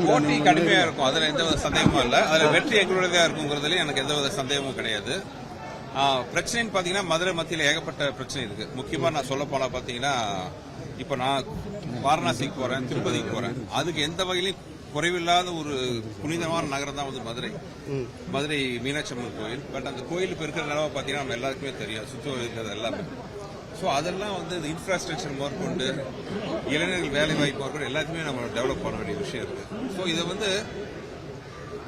போட்டி கடுமையா இருக்கும், அதுல எந்த வித சந்தேகமும் இல்ல. அதுல வெற்றி எங்களுடையதா இருக்குங்கிறதுல எனக்கு எந்த வித சந்தேகமும் கிடையாது. பிரச்சனைன்னு பாத்தீங்கன்னா மதுரை மத்தியில் ஏகப்பட்ட பிரச்சனை இருக்கு. முக்கியமா நான் சொல்ல போனா பாத்தீங்கன்னா, இப்ப நான் வாரணாசிக்கு போறேன், திருப்பதிக்கு போறேன், அதுக்கு எந்த வகையிலும் குறைவில்லாத ஒரு புனிதமான நகரம் தான் வந்து மதுரை மீனாட்சி அம்மன் கோயில். பட் அந்த கோயில் இப்ப இருக்கிற நிலவை பாத்தீங்கன்னா நம்ம எல்லாருக்குமே தெரியும், சுற்றி இருக்கிறது எல்லாமே. ஸோ அதெல்லாம் வந்து இன்ஃப்ராஸ்ட்ரக்சர் மேற்கொண்டு இளைஞர்கள் வேலை வாய்ப்பு மேற்கொண்டு எல்லாத்தையுமே நம்ம டெவலப் பண்ண வேண்டிய விஷயம் இருக்கு. ஸோ இதை வந்து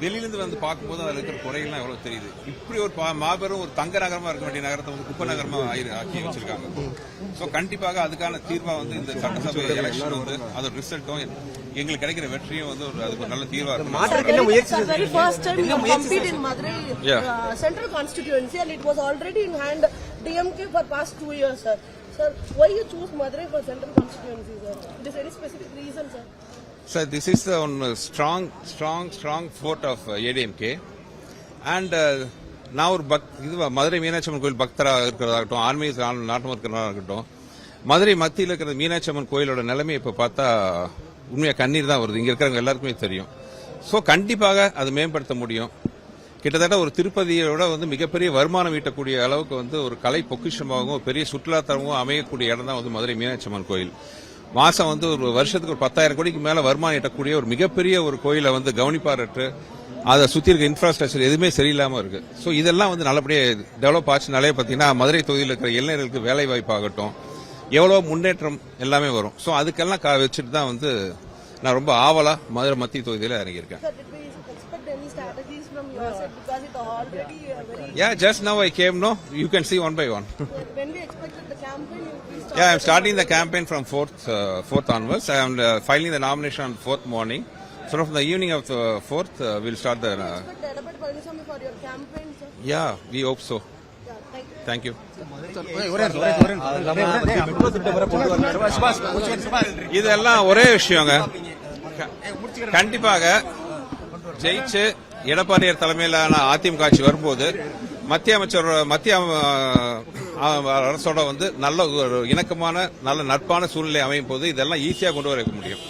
வெளியிலிருந்து வந்து பார்க்கும்போது அதில் இருக்கிற குறைகள்லாம் எவ்வளவு தெரியுது. இப்படி ஒரு மாபெரும் ஒரு தங்க நகரமா இருக்க வேண்டிய நகரத்தை வந்து குப்பை நகரமா ஆக்கி வச்சிருக்காங்க. ஸோ கண்டிப்பாக அதுக்கான தீர்வா வந்து இந்த சட்டசபை எலெக்ஷன் வந்து அதோட ரிசல்ட்டும் எங்களுக்கு கிடைக்கிற வெற்றியும் வந்து அதுக்கு ஒரு நல்ல தீர்வா இருக்கும். Central constituency and it was already in hand DMK for past 2 years, sir. Sir, why you choose Madurai for central constituency, sir? Is there any specific reason, sir? Sir, this is the one strong fort of ADMK, and நான் ஒரு மதுரை மீனாட்சி அம்மன் கோயில் பக்தராக இருக்கிறதாகட்டும், ஆன்மீக நாட்டம் இருக்கிறதா இருக்கட்டும், மதுரை மத்தியில் இருக்கிற மீனாட்சி அம்மன் கோயிலோட நிலைமை இப்ப பார்த்தா உண்மையா கண்ணீர் தான் வருது. இங்க இருக்கிறவங்க எல்லாருக்குமே தெரியும். ஸோ கண்டிப்பாக அது மேம்படுத்த முடியும். கிட்டத்தட்ட ஒரு திருப்பதியோட வந்து மிகப்பெரிய வருமானம் ஈட்டக்கூடிய அளவுக்கு வந்து ஒரு கலை பொக்கிஷமாகவும் பெரிய சுற்றுலாத்தலமும் அமையக்கூடிய இடம் தான் வந்து மதுரை மீனாட்சி அம்மன் கோயில். மாசம் வந்து ஒரு வருஷத்துக்கு ஒரு 10,000 கோடிக்கு மேல வருமானம் ஈட்டக்கூடிய ஒரு மிகப்பெரிய ஒரு கோயிலை வந்து கவனிப்பாரற்று அதை சுத்தி இருக்க இன்ஃப்ராஸ்ட்ரக்சர் எதுவுமே சரியில்லாம இருக்கு. ஸோ இதெல்லாம் வந்து நல்லபடியாக டெவலப் ஆச்சுனாலே பாத்தீங்கன்னா மதுரை தொகுதியில் இருக்கிற இளைஞர்களுக்கு வேலை வாய்ப்பாகட்டும், எவ்வளவு முன்னேற்றம் எல்லாமே வரும். ஸோ அதுக்கெல்லாம் வச்சுட்டு தான் வந்து நான் ரொம்ப ஆவலா மதுரை மத்திய தொகுதியில் இறங்கியிருக்கேன். Yeah, just now I came. No, you can see one by one. When we expected the campaign, yeah, I'm starting the campaign from 4th onwards. I am filing the nomination on 4th morning. So from the evening of the 4th, we'll start the. Expect Edapati Palaniswamy for your campaign, sir. Yeah, we hope so. Yeah, thank you. இதெல்லாம் ஒரே விஷயங்க. கண்டிப்பாக ஜெயிச்சு எடப்பாடியார் தலைமையிலான அதிமுக ஆட்சி வரும்போது மத்திய அரசோட வந்து நல்ல ஒரு இணக்கமான நல்ல நட்பான சூழ்நிலை அமையும் போது இதெல்லாம் ஈஸியா கொண்டு வர முடியும்.